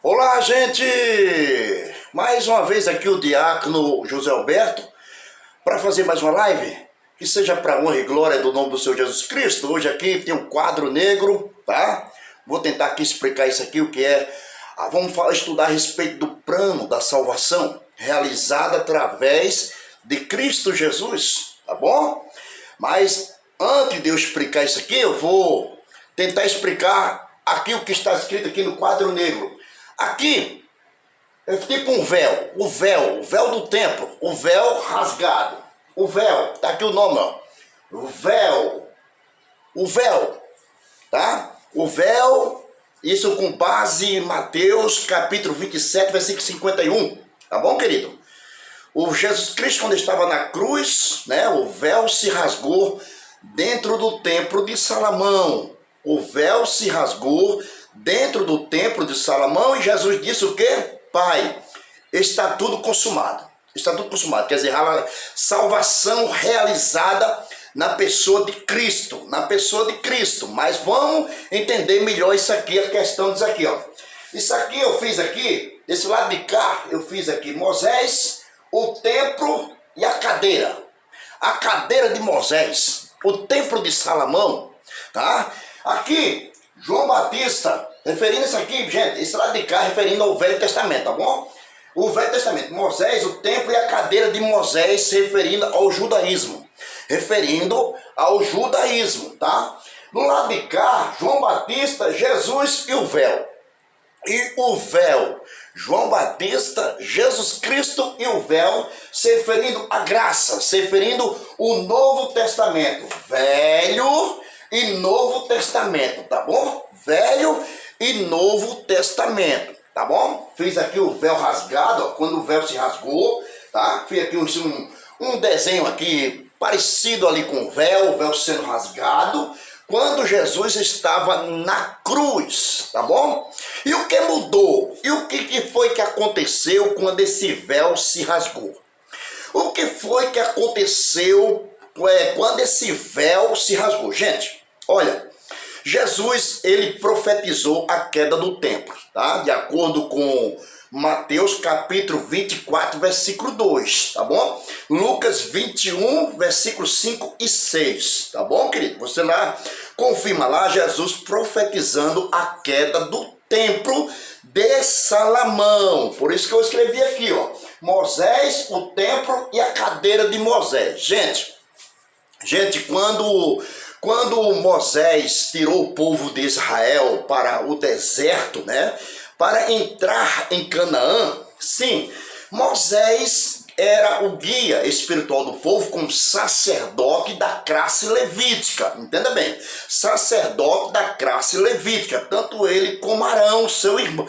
Olá, gente! Mais uma vez aqui o diácono José Alberto para fazer mais uma live, que seja para honra e glória do nome do Senhor Jesus Cristo. Hoje aqui tem um quadro negro, tá? Vou tentar aqui explicar isso aqui, o que é. Vamos estudar a respeito do plano da salvação realizada através de Cristo Jesus, tá bom? Mas antes de eu explicar isso aqui, eu vou tentar explicar aqui o que está escrito aqui no quadro negro. Aqui é tipo um véu, o véu do templo, o véu rasgado, o véu, tá aqui o nome, ó, o véu, tá? O véu, isso com base em Mateus capítulo 27, versículo 51, tá bom, querido? O Jesus Cristo, quando estava na cruz, né, o véu se rasgou dentro do templo de Salomão. O véu se rasgou dentro do templo de Salomão e Jesus disse o quê? Pai, está tudo consumado. Está tudo consumado. Quer dizer, a salvação realizada na pessoa de Cristo. Na pessoa de Cristo. Mas vamos entender melhor isso aqui, a questão disso aqui, ó. Isso aqui eu fiz aqui, desse lado de cá, eu fiz aqui Moisés, o templo e a cadeira. A cadeira de Moisés, o templo de Salomão, tá? Aqui, João Batista, referindo isso aqui, gente, esse lado de cá, referindo ao Velho Testamento, tá bom? O Velho Testamento, Moisés, o templo e a cadeira de Moisés, se referindo ao judaísmo. Referindo ao judaísmo, tá? No lado de cá, João Batista, Jesus e o véu. E o véu, João Batista, Jesus Cristo e o véu, se referindo à graça, se referindo ao Novo Testamento, Velho e Novo Testamento, tá bom? Velho e Novo Testamento, tá bom? Fiz aqui o véu rasgado, ó, quando o véu se rasgou, tá? Fiz aqui um desenho aqui parecido ali com o véu sendo rasgado, quando Jesus estava na cruz, tá bom? E o que mudou? E o que foi que aconteceu quando esse véu se rasgou? O que foi que aconteceu quando esse véu se rasgou? Gente, olha, Jesus, ele profetizou a queda do templo, tá? De acordo com Mateus capítulo 24, versículo 2, tá bom? Lucas 21, versículos 5 e 6, tá bom, querido? Você lá, confirma lá, Jesus profetizando a queda do templo de Salomão. Por isso que eu escrevi aqui, ó, Moisés, o templo e a cadeira de Moisés. Gente, quando Moisés tirou o povo de Israel para o deserto, né, para entrar em Canaã, sim, Moisés era o guia espiritual do povo como sacerdote da classe levítica, entenda bem, sacerdote da classe levítica, tanto ele como Arão, seu irmão,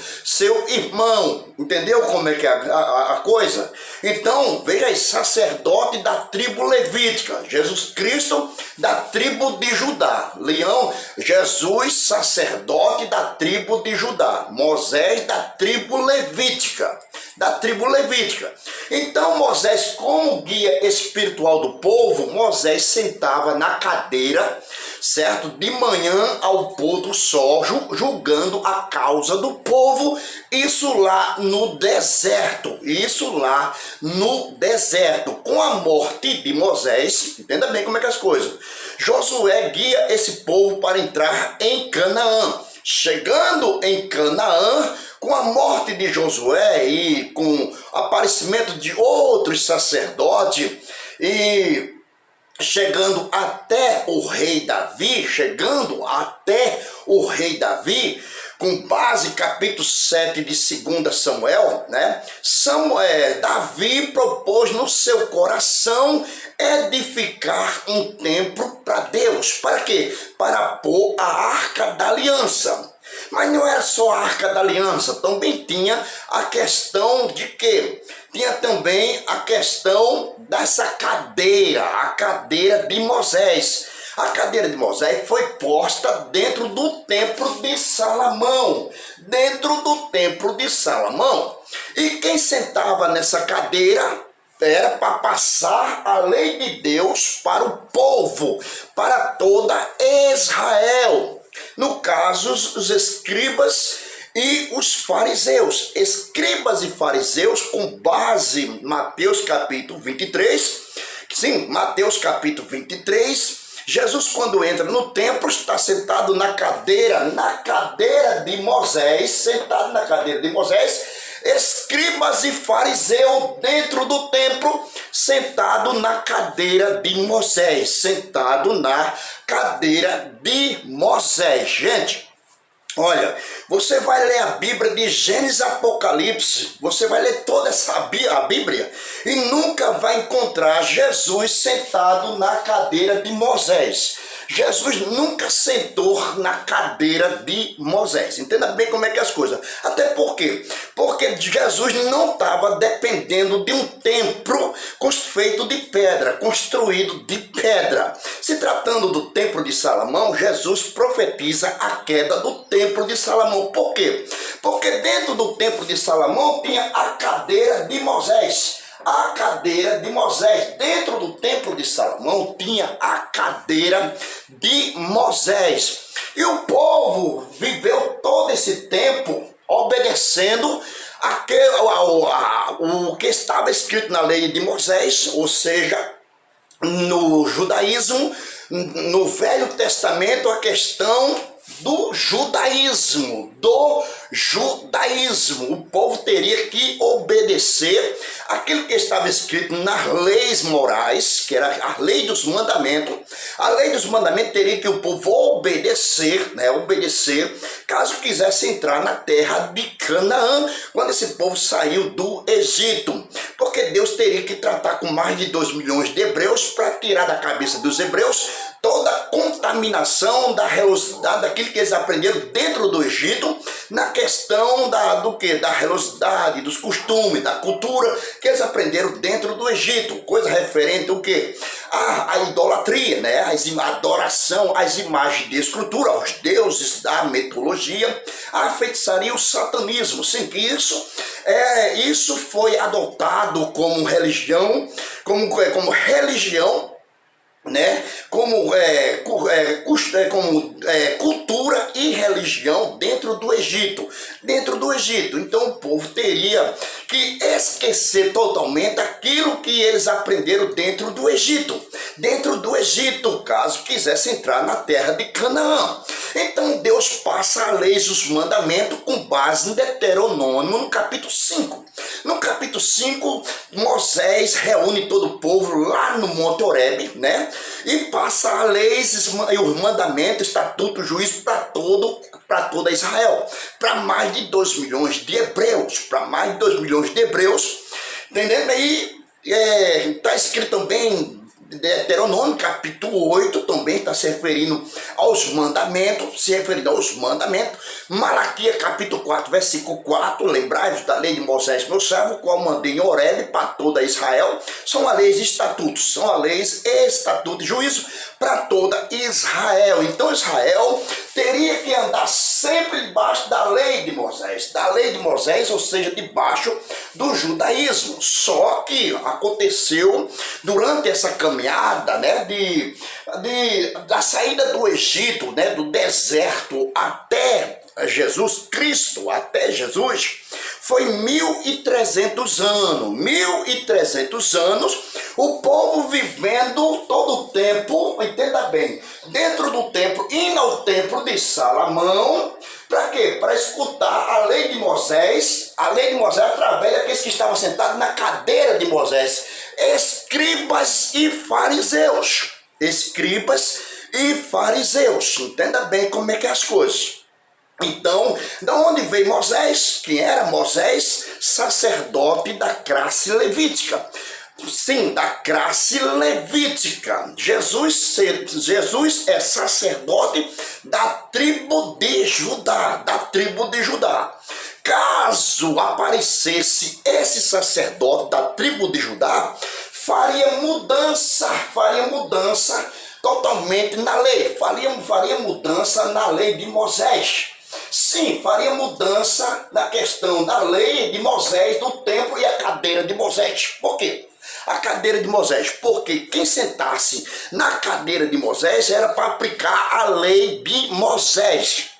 entendeu como é que é a coisa? Então, veja aí, sacerdote da tribo levítica, Jesus Cristo da tribo de Judá, Jesus, sacerdote da tribo de Judá, Moisés da tribo levítica, Então Moisés, como guia espiritual do povo, Moisés sentava na cadeira, certo? De manhã ao pôr do sol, julgando a causa do povo, isso lá no deserto, com a morte de Moisés, entenda bem como é que é as coisas, Josué guia esse povo para entrar em Canaã. Chegando em Canaã, com a morte de Josué e com o aparecimento de outros sacerdotes e chegando até o rei Davi, com base capítulo 7 de 2 Samuel, né? Davi propôs no seu coração edificar um templo para Deus. Para quê? Para pôr a Arca da Aliança. Mas não era só a Arca da Aliança, também tinha a questão de quê? Tinha também a questão dessa cadeira, a cadeira de Moisés. A cadeira de Moisés foi posta dentro do templo de Salomão. E quem sentava nessa cadeira era para passar a lei de Deus para o povo, para toda Israel. No caso, os escribas e os fariseus, escribas e fariseus, com base em Mateus capítulo 23. Sim, Mateus capítulo 23, Jesus, quando entra no templo, está sentado na cadeira de Moisés, sentado na cadeira de Moisés, escribas e fariseu dentro do templo, sentado na cadeira de Moisés, sentado na cadeira de Moisés. Gente, olha, você vai ler a Bíblia de Gênesis a Apocalipse, você vai ler toda a Bíblia e nunca vai encontrar Jesus sentado na cadeira de Moisés. Jesus nunca sentou na cadeira de Moisés. Entenda bem como é que é as coisas. Até por quê? Porque Jesus não estava dependendo de um templo feito de pedra, construído de pedra. Se tratando do templo de Salomão, Jesus profetiza a queda do templo de Salomão. Por quê? Porque dentro do templo de Salomão tinha a cadeira de Moisés. A cadeira de Moisés. Dentro do templo de Salomão tinha a cadeira de Moisés. E o povo viveu todo esse tempo obedecendo o que estava escrito na lei de Moisés, ou seja, no judaísmo, no Velho Testamento, a questão do judaísmo, o povo teria que obedecer aquilo que estava escrito nas leis morais, que era a lei dos mandamentos. A lei dos mandamentos teria que o povo obedecer, caso quisesse entrar na terra de Canaã, quando esse povo saiu do Egito, porque Deus teria que tratar com mais de 2 milhões de hebreus para tirar da cabeça dos hebreus toda a contaminação da religiosidade, daquilo que eles aprenderam dentro do Egito, na questão da religiosidade, dos costumes, da cultura que eles aprenderam dentro do Egito, coisa referente ao quê? A idolatria, a adoração às imagens de escultura, aos deuses da mitologia, a feitiçaria, o satanismo. Sim, que isso foi adotado como religião, como cultura e religião dentro do Egito. Então o povo teria que esquecer totalmente aquilo que eles aprenderam dentro do Egito, caso quisesse entrar na terra de Canaã. Então Deus passa a lei e os mandamentos com base em Deuteronômio, no capítulo 5. No capítulo 5, Moisés reúne todo o povo lá no Monte Horebe, e passa a lei e os mandamentos, estatuto, juízo para toda Israel, para mais de 2 milhões de hebreus, entendendo? Aí está escrito também Deuteronômio capítulo 8, também está se referindo aos mandamentos, Malaquias capítulo 4, versículo 4, lembrai-vos da lei de Moisés, meu servo, qual mandei em Horebe para toda Israel. São as leis e estatutos, estatuto e juízo para toda Israel. Então Israel teria que andar sempre debaixo da lei de Moisés, ou seja, debaixo do judaísmo. Só que aconteceu durante essa caminhada, da saída do Egito, do deserto até Jesus Cristo, foi 1.300 anos. 1.300 anos, o povo vivendo todo o tempo, entenda bem, dentro do templo, indo ao templo de Salomão. Para quê? Para escutar a lei de Moisés, através daqueles que estavam sentados na cadeira de Moisés, escribas e fariseus. Entenda bem como é que é as coisas. Então, da onde veio Moisés? Quem era Moisés? Sacerdote da classe levítica. Sim, da classe levítica. Jesus é sacerdote da tribo de Judá. Caso aparecesse esse sacerdote da tribo de Judá, faria mudança totalmente na lei. Faria mudança na lei de Moisés. Sim, faria mudança na questão da lei de Moisés, do templo e a cadeira de Moisés. Por quê? A cadeira de Moisés, porque quem sentasse na cadeira de Moisés era para aplicar a lei de Moisés.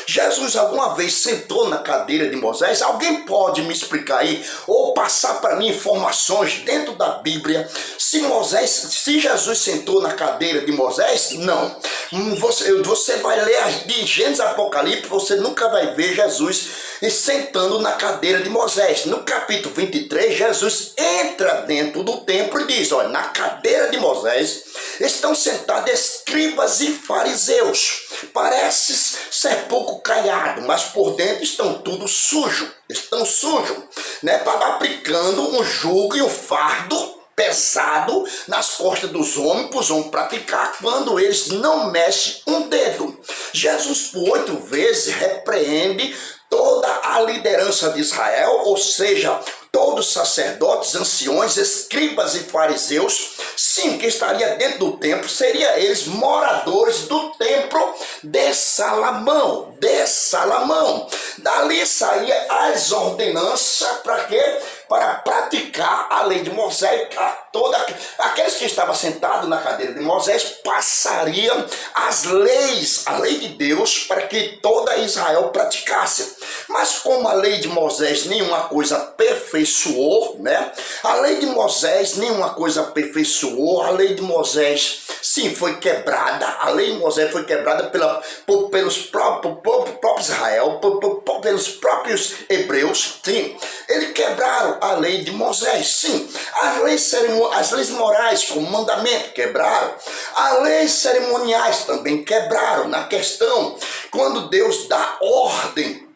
Jesus alguma vez sentou na cadeira de Moisés? Alguém pode me explicar aí, ou passar para mim informações dentro da Bíblia, se Jesus sentou na cadeira de Moisés? Não. Você vai ler de Gênesis Apocalipse, você nunca vai ver Jesus sentando na cadeira de Moisés. No capítulo 23, Jesus entra dentro do templo e diz, olha, na cadeira de Moisés estão sentados escribas e fariseus. Parece ser pouco caiado, mas por dentro estão tudo sujo. Estão sujos, né? Aplicando um jugo e um fardo pesado nas costas dos homens, para os homens praticar quando eles não mexem um dedo. Jesus por 8 vezes repreende toda a liderança de Israel, ou seja, todos os sacerdotes, anciões, escribas e fariseus, sim, que estaria dentro do templo, seriam eles moradores do templo de Salomão, Dali saía as ordenanças para quê? Para praticar a lei de Moisés. Aqueles que estavam sentados na cadeira de Moisés passariam as leis, a lei de Deus, para que toda Israel praticasse. Mas como a lei de Moisés nenhuma coisa aperfeiçoou, né? A lei de Moisés nenhuma coisa aperfeiçoou, a lei de Moisés sim foi quebrada, a lei de Moisés foi quebrada pelos próprios Israel, pelos próprios hebreus, sim. Eles quebraram a lei de Moisés, sim. As leis morais, como mandamento, quebraram. As leis cerimoniais também quebraram. Na questão, quando Deus dá ordem,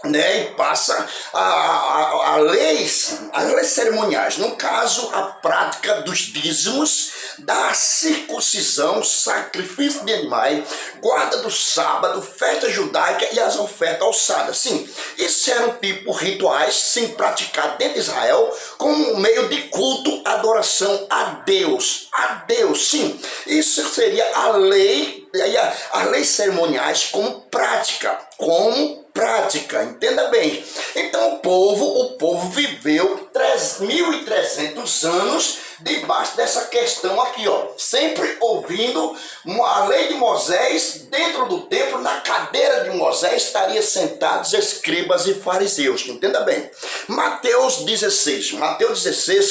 né, e passa as leis cerimoniais, no caso a prática dos dízimos, da circuncisão, sacrifício de animais, guarda do sábado, festa judaica e as ofertas alçadas. Sim, isso eram tipo rituais, sim, praticados dentro de Israel como meio de culto, adoração a Deus, sim. Isso seria a lei, as leis cerimoniais como prática, entenda bem. Então o povo viveu 3.300 anos debaixo dessa questão aqui, ó, sempre ouvindo a lei de Moisés. Dentro do templo, na cadeira de Moisés, estariam sentados escribas e fariseus, entenda bem. Mateus 16,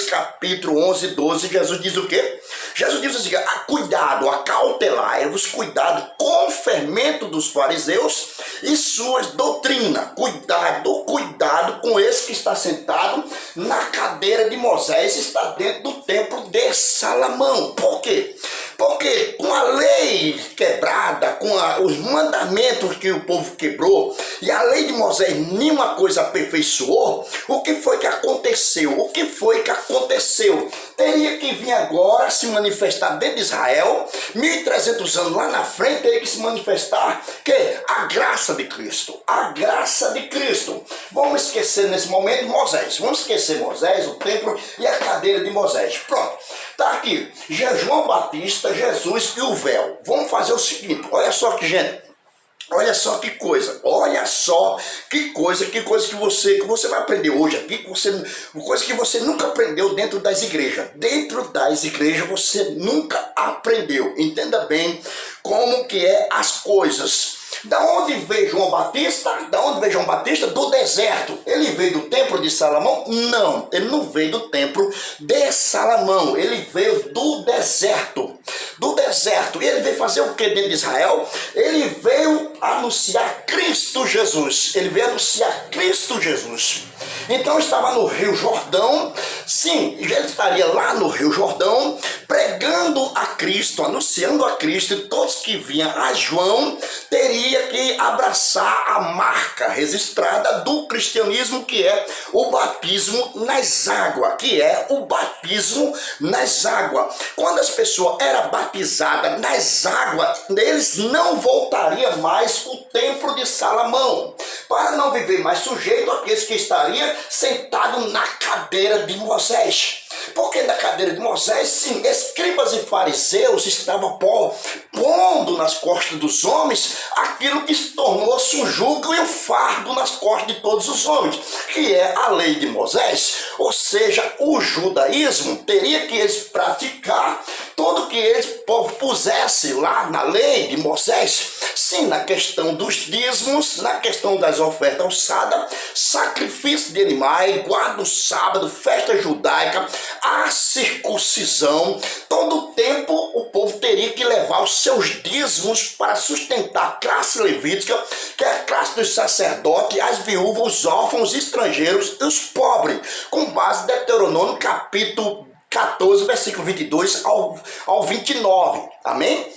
capítulo 11 e 12, Jesus diz o quê? Jesus diz assim, cuidado, acautelai-vos, cuidado com o fermento dos fariseus e suas doutrinas. Cuidado com esse que está sentado na cadeira de Moisés, está dentro do templo de Salomão. Por quê? Porque com a lei quebrada, com os mandamentos que o povo quebrou, e a lei de Moisés nenhuma coisa aperfeiçoou, o que foi que aconteceu? Teria que vir agora se manifestar dentro de Israel, 1.300 anos lá na frente, teria que se manifestar que a graça de Cristo. Vamos esquecer nesse momento Moisés, o templo e a cadeira de Moisés. Pronto, tá aqui, João Batista, Jesus e o véu. Vamos fazer o seguinte, olha só que gente, olha só que coisa que você vai aprender hoje aqui, coisa que você nunca aprendeu dentro das igrejas. Dentro das igrejas você nunca aprendeu. Entenda bem como que é as coisas. Da onde veio João Batista? Do deserto. Ele veio do templo de Salomão? Não, ele não veio do templo de Salomão. Ele veio do deserto. E ele veio fazer o que dentro de Israel? Ele veio anunciar Cristo Jesus. Então estava no Rio Jordão. Sim, ele estaria lá no Rio Jordão pregando a Cristo, anunciando a Cristo, e todos que vinham a João teria que abraçar a marca registrada do cristianismo, que é o batismo nas águas, Quando as pessoas eram batizadas nas águas, eles não voltariam mais o templo de Salomão, para não viver mais sujeito àqueles que estariam sentados na cadeira de Moisés. Porque na cadeira de Moisés, sim, escribas e fariseus estavam pondo nas costas dos homens aquilo que se tornou-se um jugo e um fardo nas costas de todos os homens, que é a lei de Moisés. Ou seja, o judaísmo teria que eles praticar tudo que eles pusessem lá na lei de Moisés. sim, na questão dos dízimos, na questão das ofertas alçadas, sacrifício de animais, guarda o sábado, festa judaica, a circuncisão. Todo o tempo o povo teria que levar os seus dízimos para sustentar a classe levítica, que é a classe dos sacerdotes, as viúvas, os órfãos, os estrangeiros e os pobres, com base em Deuteronômio capítulo 14, versículo 22 ao 29. Amém?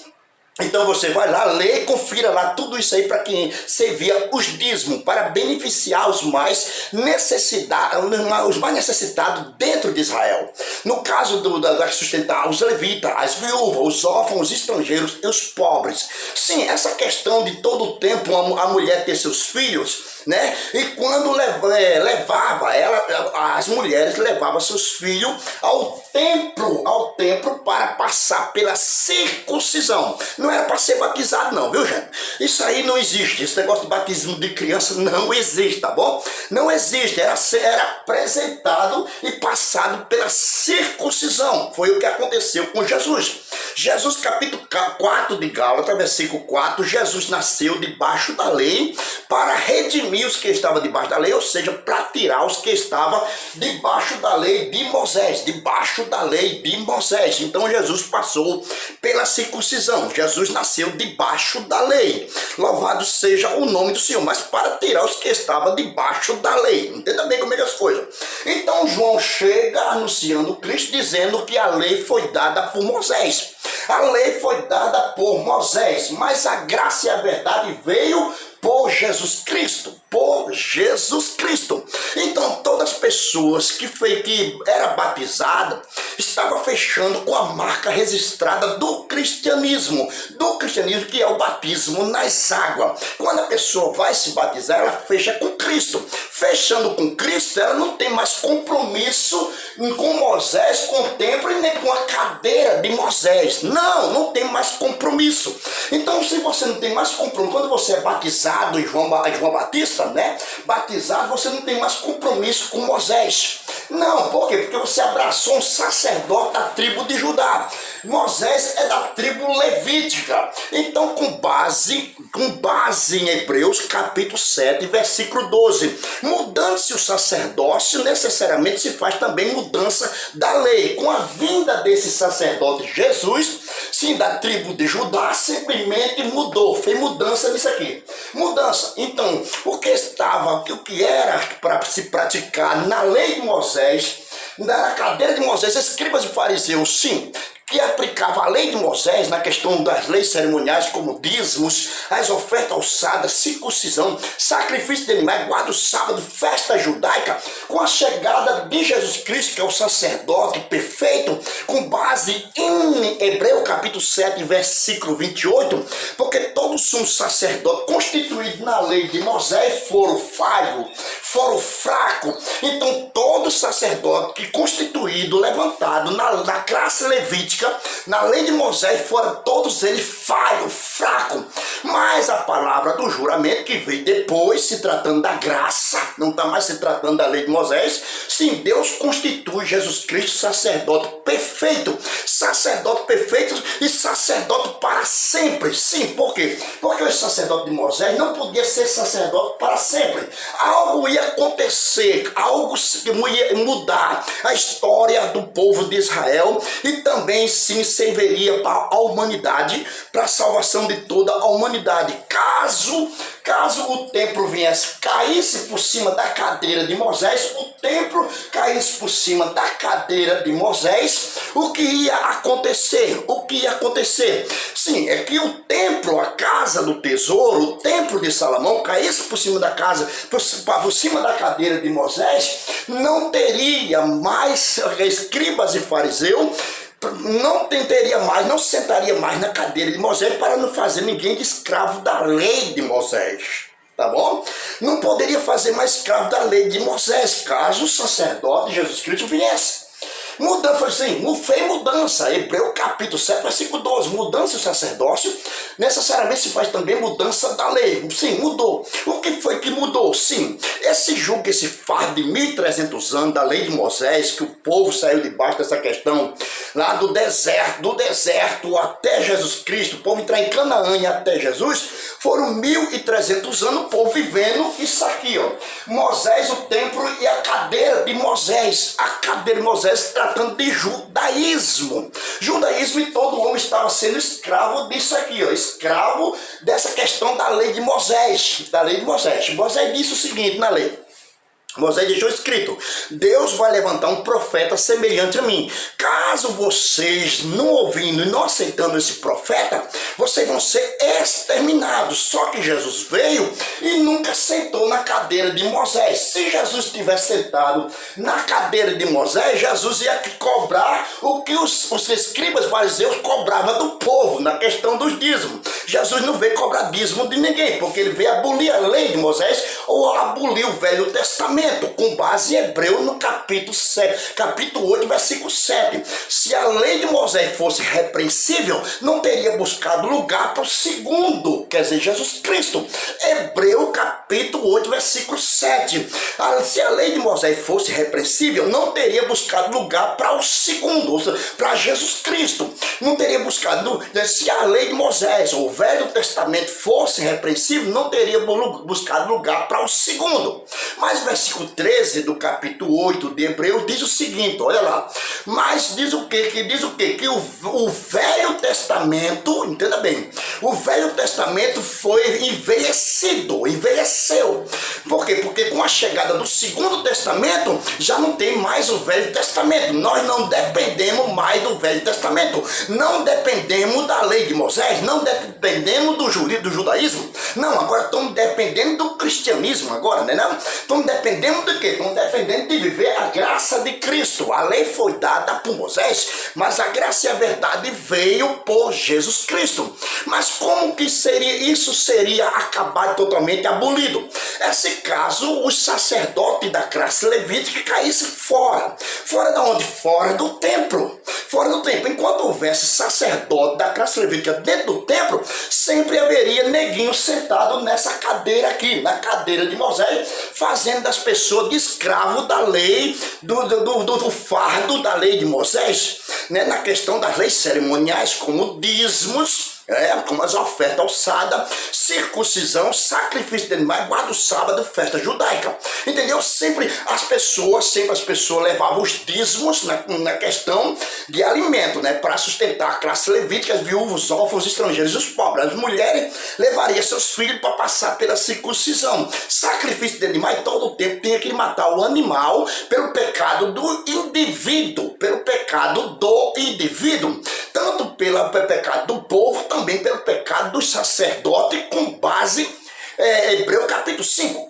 Então você vai lá, lê e confira lá tudo isso aí para quem servia os dízimos, para beneficiar os mais necessitados dentro de Israel. No caso da sustentar os levitas, as viúvas, os órfãos, os estrangeiros e os pobres. Sim, essa questão de todo o tempo a mulher ter seus filhos, né? E quando levava as mulheres levavam seus filhos ao templo para passar pela circuncisão. Não era para ser batizado não, viu, gente? Isso aí não existe. Esse negócio de batismo de criança não existe, tá bom? Não existe. Era apresentado e passado pela circuncisão. Foi o que aconteceu com Jesus. Jesus, capítulo 4 de Gálatas, versículo 4, Jesus nasceu debaixo da lei para redimir os que estavam debaixo da lei, ou seja, para tirar os que estavam debaixo da lei de Moisés, debaixo da lei de Moisés. Então Jesus passou pela circuncisão. Jesus nasceu debaixo da lei. Louvado seja o nome do Senhor, mas para tirar os que estavam debaixo da lei. Entenda bem como é que as coisas. Então João chega anunciando Cristo, dizendo que a lei foi dada por Moisés. A lei foi dada por Moisés, mas a graça e a verdade veio por Jesus Cristo, por Jesus Cristo. Então todas as pessoas que era batizada estavam fechando com a marca registrada do cristianismo que é o batismo nas águas. Quando a pessoa vai se batizar, ela fecha com Cristo. Fechando com Cristo, ela não tem mais compromisso com Moisés, com o templo e nem com a cadeira de Moisés. Não tem mais compromisso. Então, se você não tem mais compromisso, quando você é batizado em João Batista, né? Batizado, você não tem mais compromisso com Moisés. Não, por quê? Porque você abraçou um sacerdote da tribo de Judá. Moisés é da tribo levítica. Então, com base em Hebreus, capítulo 7, versículo 12, mudando-se o sacerdócio, necessariamente se faz também mudança da lei. Com a vinda desse sacerdote Jesus, sim, da tribo de Judá, simplesmente mudou. Fez mudança nisso aqui. Mudança. Então, o que era para se praticar na lei de Moisés, na cadeira de Moisés, escribas e fariseus, sim, que aplicava a lei de Moisés na questão das leis cerimoniais, como dízimos, as ofertas alçadas, circuncisão, sacrifício de animais, guarda o sábado, festa judaica, com a chegada de Jesus Cristo, que é o sacerdote perfeito, com base em Hebreus capítulo 7, versículo 28, porque todo sumo sacerdote constituído na lei de Moisés foram falhos, foram fracos. Então todo sacerdote que constituído, levantado na classe levítica, na lei de Moisés, foram todos eles falhos, fracos. Mas a palavra do juramento que veio depois, se tratando da graça, não está mais se tratando da lei de Moisés, sim, Deus constitui Jesus Cristo sacerdote perfeito e sacerdote para sempre. Sim, por quê? Porque o sacerdote de Moisés não podia ser sacerdote para sempre. Algo ia acontecer, algo ia mudar a história do povo de Israel e também sim serviria para a humanidade, para a salvação de toda a humanidade. Caso o templo caísse por cima da cadeira de Moisés, o que ia acontecer? Sim, é que o templo, a casa do tesouro, o templo de Salomão, caísse por cima da cadeira de Moisés, não teria mais escribas e fariseus, não sentaria mais na cadeira de Moisés para não fazer ninguém de escravo da lei de Moisés. Tá bom? Não poderia fazer mais escravo da lei de Moisés, caso o sacerdote Jesus Cristo viesse. Mudança, sim, fez mudança. Hebreu capítulo 7, versículo 12. Mudança do sacerdócio necessariamente se faz também mudança da lei. Sim, mudou. O que foi que mudou? Sim, esse jugo, esse fardo de 1.300 anos da lei de Moisés, que o povo saiu debaixo dessa questão, lá do deserto até Jesus Cristo, o povo entrar em Canaã e até Jesus, foram 1.300 anos o povo vivendo isso aqui, ó. Moisés, o templo e a cadeira de Moisés. A cadeira de Moisés tratando de judaísmo. Judaísmo, e todo homem estava sendo escravo disso aqui, ó. Escravo dessa questão da lei de Moisés. Da lei de Moisés. Moisés disse o seguinte na lei. Moisés deixou escrito: Deus vai levantar um profeta semelhante a mim. Caso vocês não ouvindo e não aceitando esse profeta, vocês vão ser exterminados. Só que Jesus veio e nunca sentou na cadeira de Moisés. Se Jesus tivesse sentado na cadeira de Moisés, Jesus ia cobrar o que os escribas fariseus cobravam do povo na questão dos dízimos. Jesus não veio cobrar dízimo de ninguém, porque ele veio abolir a lei de Moisés ou abolir o Velho Testamento, com base em Hebreu no capítulo 8, versículo 7. Se a lei de Moisés fosse repreensível, não teria buscado lugar para o segundo, quer dizer, Jesus Cristo. Hebreu capítulo 8, versículo 7. Se a lei de Moisés fosse repreensível, não teria buscado lugar para o segundo, ou seja, para Jesus Cristo. Não teria buscado, se a lei de Moisés ou o Velho Testamento fosse repreensível, não teria buscado lugar para o segundo. Mas versículo 13 do capítulo 8 de Hebreus diz o seguinte, olha lá. Mas diz o quê? Que diz o quê? Que o Velho Testamento, entenda bem, o Velho Testamento foi envelheceu. Por quê? Porque com a chegada do Segundo Testamento, já não tem mais o Velho Testamento. Nós não dependemos mais do Velho Testamento. Não dependemos da lei de Moisés, não dependemos do judaísmo. Não, agora estamos dependendo do cristianismo agora, né? Não? Estamos dependendo de quê? Estamos dependendo de viver a graça de Cristo. A lei foi dada por Moisés, mas a graça e a verdade veio por Jesus Cristo. Mas como que isso seria acabado, totalmente abolido? Esse caso, os sacerdotes da classe levítica caíssem fora. Fora de onde? Fora do templo. Fora do templo. Enquanto houvesse sacerdote da classe levítica dentro do templo, sempre haveria neguinho sentado nessa cadeira aqui, na cadeira de Moisés, fazendo das pessoas de escravo da lei, do fardo da lei de Moisés, né? Na questão das leis cerimoniais, como dízimos, como as ofertas alçadas, circuncisão, sacrifício de animais, guarda o sábado, festa judaica. Entendeu? Sempre as pessoas levavam os dízimos na questão de alimento, né? Para sustentar a classe levítica, as viúvas, órfãos, estrangeiros e os pobres. As mulheres levariam seus filhos para passar pela circuncisão. Sacrifício de animais, todo o tempo tinha que matar o animal pelo pecado do indivíduo, tanto pelo pecado do povo, também pelo pecado dos sacerdotes, com base Hebreu capítulo 5,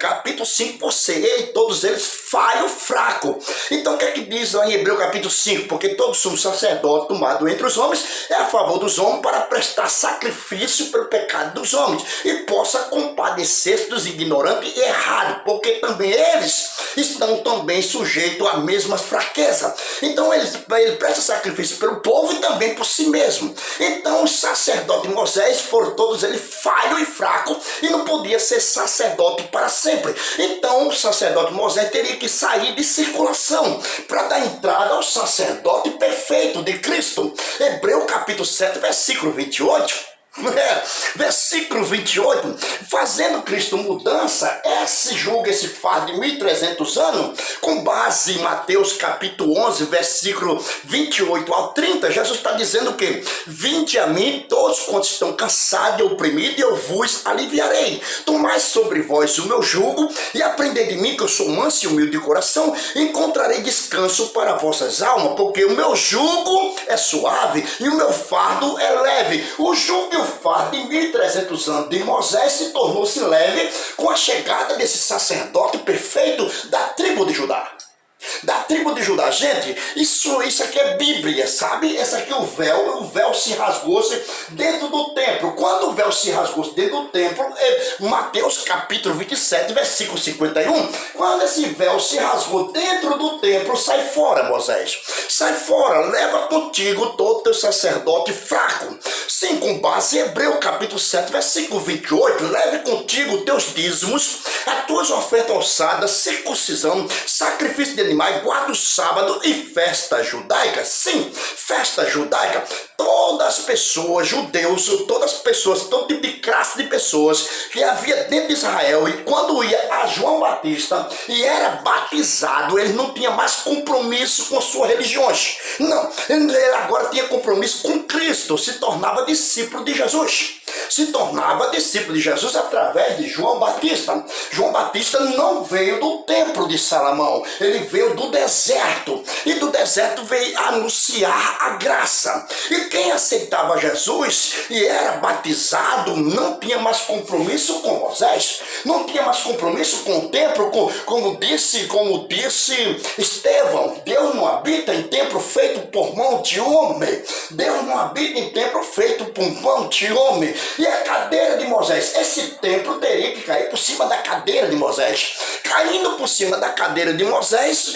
por ser todos eles falho fraco. Então o que é que diz lá em Hebreu capítulo 5? Porque todo sumo sacerdote tomado entre os homens é a favor dos homens para prestar sacrifício pelo pecado dos homens e possa compadecer-se dos ignorantes e errados, porque também eles estão também sujeitos à mesma fraqueza. Então ele presta sacrifício pelo povo e também por si mesmo. Então os sacerdotes de Moisés foram todos eles falhos e fracos e não podia ser sacerdote para sempre. Então o sacerdote Moisés teria que sair de circulação para dar entrada ao sacerdote perfeito de Cristo. Hebreu capítulo 7, versículo 28. Versículo 28, fazendo Cristo mudança, esse fardo de 1.300 anos, com base em Mateus capítulo 11, versículo 28 ao 30, Jesus está dizendo que: vinde a mim todos quantos estão cansados e oprimidos, e eu vos aliviarei. Tomai sobre vós o meu jugo e aprendei de mim, que eu sou manso e humilde de coração, e encontrarei descanso para vossas almas, porque o meu jugo é suave e o meu fardo é leve. O jugo e o fardo de 1.300 anos de Moisés se tornou-se leve com a chegada desse sacerdote perfeito da tribo de Judá. Da tribo de Judá. Gente, isso aqui é Bíblia, sabe? Esse aqui é o véu se rasgou-se dentro do templo. Quando o véu se rasgou-se dentro do templo, Mateus capítulo 27, versículo 51, quando esse véu se rasgou dentro do templo, sai fora, Moisés. Sai fora, leva contigo todo teu sacerdote fraco. Sim, com base em Hebreu capítulo 7, versículo 28, leve contigo teus dízimos, as tuas ofertas alçadas, circuncisão, sacrifício de animais, guarda o sábado e festa judaica. Sim, festa judaica. Todas as pessoas, judeus, todas as pessoas, todo tipo de classe de pessoas que havia dentro de Israel, e quando ia a João Batista e era batizado, ele não tinha mais compromisso com suas religiões. Não, ele agora tinha compromisso com Cristo, se tornava discípulo de Jesus. Se tornava discípulo de Jesus através de João Batista. João Batista não veio do templo de Salomão, ele veio do deserto. E do deserto veio anunciar a graça. E quem aceitava Jesus e era batizado não tinha mais compromisso com Moisés, não tinha mais compromisso com o templo, como disse Estevão, Deus não habita em templo feito por mão de homem. Deus não habita em templo feito por mão de homem. E a cadeira de Moisés, esse templo teria que cair por cima da cadeira de Moisés. Caindo por cima da cadeira de Moisés,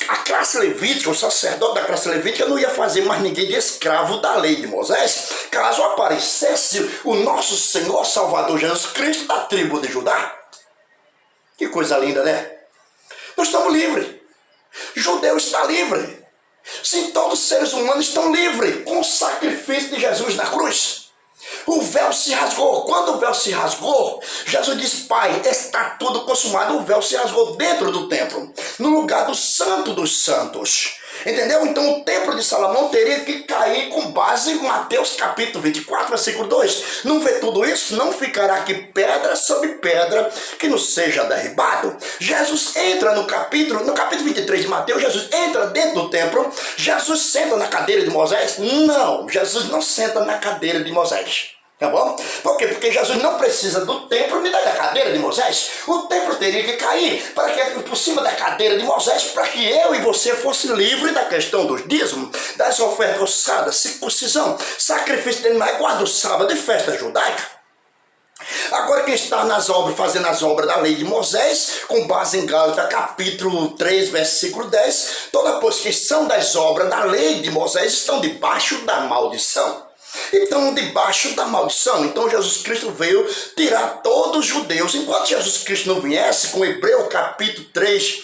a classe levítica, o sacerdote da classe levítica não ia fazer mais ninguém de escravo da lei de Moisés, caso aparecesse o nosso Senhor Salvador Jesus Cristo da tribo de Judá. Que coisa linda, né? Nós estamos livres. Judeu está livre. Sim, todos os seres humanos estão livres com o sacrifício de Jesus na cruz. O véu se rasgou. Quando o véu se rasgou, Jesus disse: Pai, está tudo consumado. O véu se rasgou dentro do templo, no lugar do Santo dos Santos. Entendeu? Então o templo de Salomão teria que cair com base em Mateus capítulo 24, versículo 2. Não vê tudo isso? Não ficará aqui pedra sobre pedra que não seja derribado. Jesus entra no capítulo 23 de Mateus, Jesus entra dentro do templo. Jesus senta na cadeira de Moisés? Não, Jesus não senta na cadeira de Moisés. Tá bom? Por quê? Porque Jesus não precisa do templo nem da cadeira de Moisés. O templo teria que cair para que por cima da cadeira de Moisés, para que eu e você fosse livre da questão dos dízimos, das ofertas alçadas, circuncisão, sacrifício de animais, guarda o sábado e festa judaica. Agora quem está nas obras, fazendo as obras da lei de Moisés, com base em Gálatas capítulo 3, versículo 10, toda pois que são das obras da lei de Moisés estão debaixo da maldição. Então, debaixo da maldição. Então Jesus Cristo veio tirar todos os judeus. Enquanto Jesus Cristo não viesse, com Hebreu capítulo 3,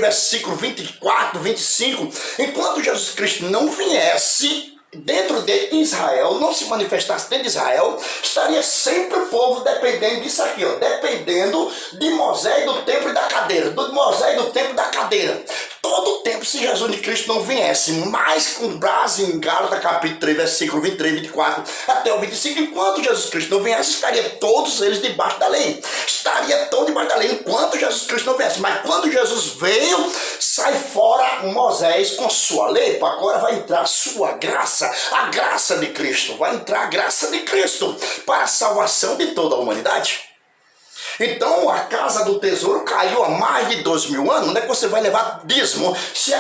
versículo 24, 25, enquanto Jesus Cristo não viesse dentro de Israel, não se manifestasse dentro de Israel, estaria sempre o povo dependendo disso aqui, ó, dependendo de Moisés, do templo e da cadeira, do Moisés, do templo e da cadeira. Todo o tempo, se Jesus de Cristo não viesse, mais com base em Gálatas capítulo 3, versículo 23, 24 até o 25, enquanto Jesus Cristo não viesse, estaria todos eles debaixo da lei. Estaria todo debaixo da lei, enquanto Jesus Cristo não viesse. Mas quando Jesus veio, sai fora Moisés com sua lei, agora vai entrar a sua graça, a graça de Cristo. Vai entrar a graça de Cristo para a salvação de toda a humanidade. Então a casa do tesouro caiu há mais de 2.000 anos. Onde é que você vai levar dízimo se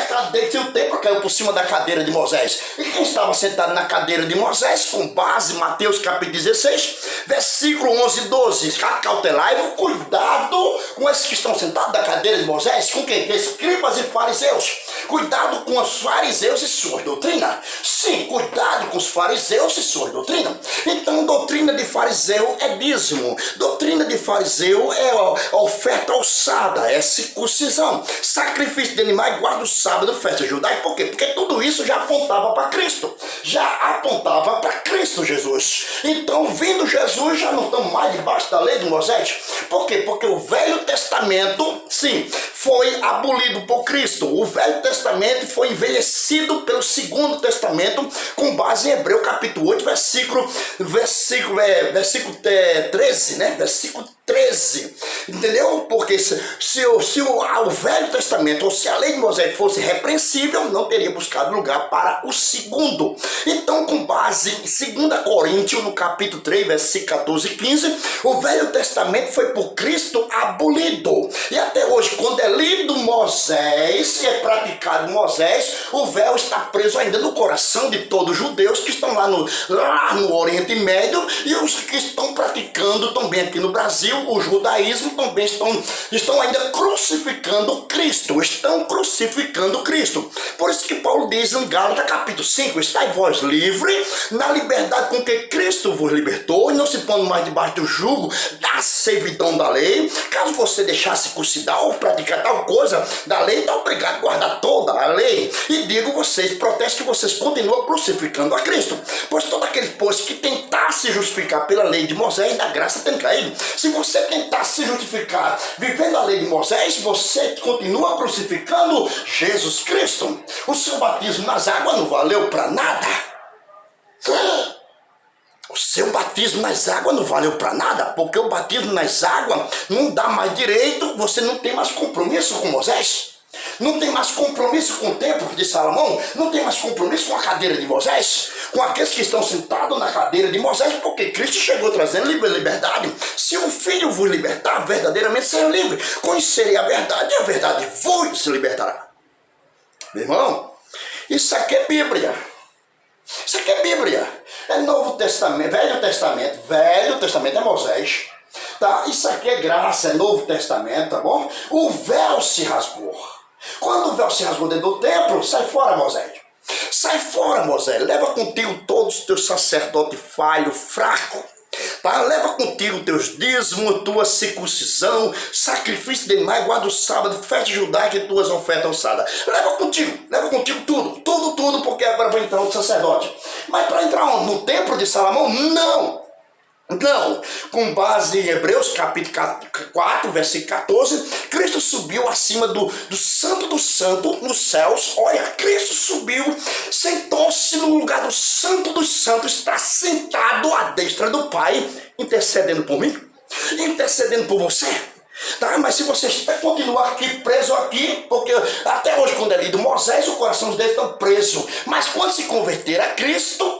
o templo caiu por cima da cadeira de Moisés? E quem estava sentado na cadeira de Moisés, com base em Mateus capítulo 16, versículo 11 e 12, acautelai-vos, cuidado com esses que estão sentados na cadeira de Moisés, com quem? Escribas e fariseus. Cuidado com os fariseus e suas doutrinas. Sim, cuidado com os fariseus e suas doutrinas. Então, doutrina de fariseu é dízimo. Doutrina de fariseu é a oferta alçada, é circuncisão. Sacrifício de animais, guarda o sábado, festa judaica. Por quê? Porque tudo isso já apontava para Cristo. Já apontava para Cristo Jesus. Então, vindo Jesus, já não estamos mais debaixo da lei de Moisés. Por quê? Porque o Velho Testamento, sim, foi abolido por Cristo. O Velho Testamento foi envelhecido pelo Segundo Testamento, com base em Hebreu capítulo 8, versículo 13, né? Versículo 13, entendeu? Porque se o Velho Testamento, ou se a lei de Moisés fosse repreensível, não teria buscado lugar para o segundo. Então, com base em 2 Coríntios, no capítulo 3, versículo 14 e 15, o Velho Testamento foi por Cristo abolido. E até hoje, quando é lido Moisés e é praticado libertado Moisés, o véu está preso ainda no coração de todos os judeus que estão lá no Oriente Médio, e os que estão praticando também aqui no Brasil o judaísmo também estão ainda crucificando Cristo, estão crucificando Cristo. Por isso que Paulo diz em Gálatas capítulo 5, estai vós livre na liberdade com que Cristo vos libertou, e não se pondo mais debaixo do jugo da servidão da lei. Caso você deixar circuncidar ou praticar tal coisa da lei, está obrigado a guardar toda a lei. E digo vocês, protesto que vocês continuam crucificando a Cristo, pois todo aquele que tentar se justificar pela lei de Moisés, da graça tem caído. Se você tentar se justificar vivendo a lei de Moisés, você continua crucificando Jesus Cristo. O seu batismo nas águas não valeu para nada. O seu batismo nas águas não valeu para nada, porque o batismo nas águas não dá mais direito, você não tem mais compromisso com Moisés, não tem mais compromisso com o templo de Salomão, não tem mais compromisso com a cadeira de Moisés, com aqueles que estão sentados na cadeira de Moisés, porque Cristo chegou trazendo liberdade. Se o Filho vos libertar, verdadeiramente será livre. Conhecerei a verdade e a verdade vos libertará. Meu irmão, isso aqui é Bíblia. Isso aqui é Bíblia. É Novo Testamento, Velho Testamento é Moisés, tá? Isso aqui é graça, é Novo Testamento, tá bom? O véu se rasgou. Quando o véu se rasgou dentro do templo, sai fora, Moisés. Sai fora, Moisés. Leva contigo todos os teus sacerdotes falhos, fracos. Tá? Leva contigo teus dízimos, tua circuncisão, sacrifício de animais, guarda o sábado, festa judaica e tuas ofertas alçadas. Leva contigo tudo, porque agora vai entrar outro sacerdote. Mas para entrar no templo de Salomão, não. Não, com base em Hebreus capítulo 4, versículo 14, Cristo subiu acima do santo do santo nos céus. Olha, Cristo subiu, sentou-se no lugar do santo dos santos, está sentado à destra do Pai, intercedendo por mim, intercedendo por você. Tá, mas se você continuar aqui, preso aqui, porque até hoje quando é lido Moisés, o coração deles estão presos. Mas quando se converter a Cristo,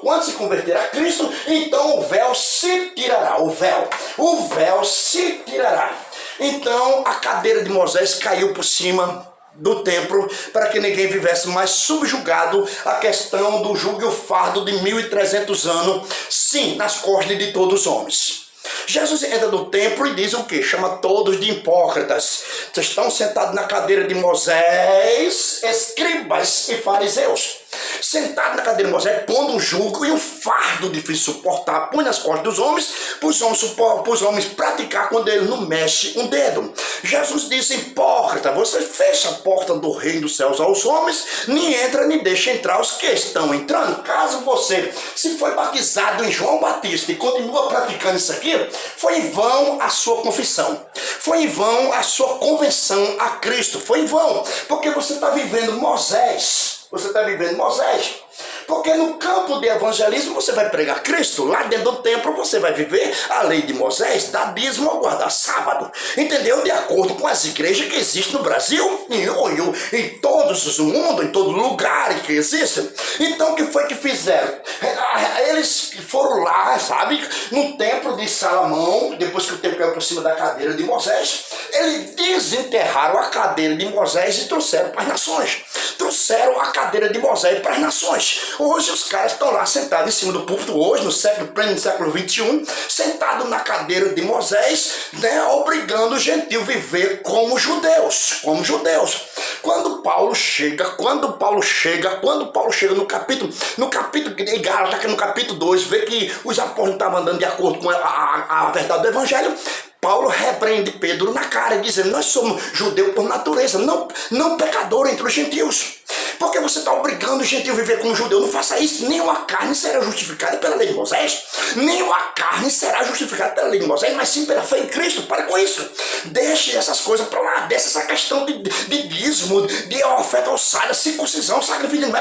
então o véu se tirará, o véu se tirará. Então a cadeira de Moisés caiu por cima do templo, para que ninguém vivesse mais subjugado à questão do jugo e o fardo de 1300 anos, sim, nas costas de todos os homens. Jesus entra no templo e diz o quê? Chama todos de hipócritas. Vocês estão sentados na cadeira de Moisés, escribas e fariseus. Sentados na cadeira de Moisés, pondo um jugo e um fardo difícil de suportar, põe nas costas dos homens, para os homens praticar quando ele não mexe um dedo. Jesus disse, hipócrita, você fecha a porta do reino dos céus aos homens, nem entra nem deixa entrar os que estão entrando. Caso você se foi batizado em João Batista e continua praticando isso aqui, foi em vão a sua confissão, foi em vão a sua conversão a Cristo, foi em vão, porque você está vivendo Moisés. Porque no campo de evangelismo você vai pregar Cristo, lá dentro do templo você vai viver a lei de Moisés, dar dízimo ou guardar sábado, entendeu? De acordo com as igrejas que existem no Brasil, em todos os mundos, em todo lugar que existem. Então o que foi que fizeram? Eles foram lá, sabe, no templo de Salomão, depois que o templo caiu por cima da cadeira de Moisés, eles desenterraram a cadeira de Moisés e trouxeram para as nações. Trouxeram a cadeira de Moisés para as nações. Hoje os caras estão lá sentados em cima do púlpito, hoje no século XXI, sentados na cadeira de Moisés, né, obrigando o gentio a viver como judeus. Quando Paulo chega no capítulo de Gálatas, no capítulo 2, vê que os apóstolos estavam andando de acordo com a verdade do evangelho, Paulo repreende Pedro na cara, dizendo, nós somos judeus por natureza, não pecador entre os gentios. Porque você está obrigando o gentio a viver como judeu. Não faça isso. Nenhuma carne será justificada pela lei de Moisés. Mas sim pela fé em Cristo. Para com isso. Deixe essas coisas para lá. Deixe essa questão de dízimo, de oferta alçada, circuncisão, sacrifício de animais.